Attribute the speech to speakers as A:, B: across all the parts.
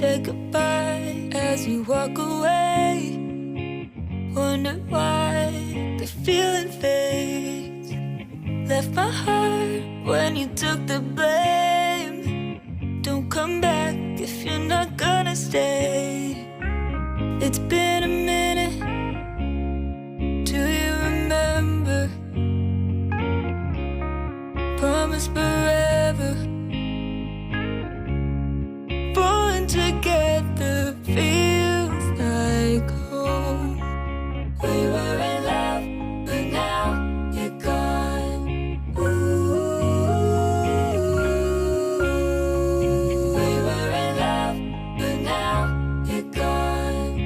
A: say goodbye as you walk away. Wonder why the feeling fades. Left my heart when you took the blame. Don't come back if you're not gonna stay. It's been a minute. Do you remember? Promise forever. Born together feels like home. We were in love, but now you're gone. Ooh. We were in love, but now you're gone.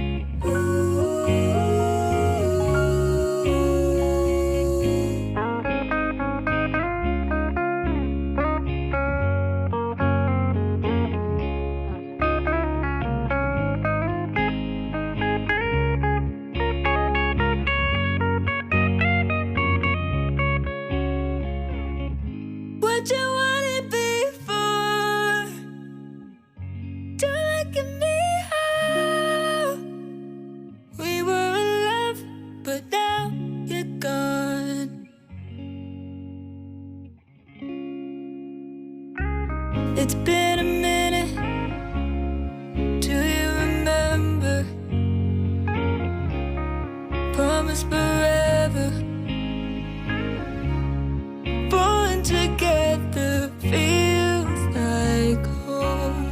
A: What you wanted before? Don't look at me how we were in love, but now you're gone. It's been a minute. Do you remember? Promise forever. Born together feels like home.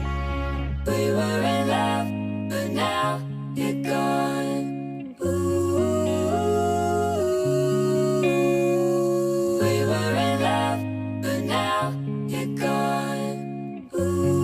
A: We were in love, but now you're gone. Ooh. We were in love, but now you're gone. Ooh.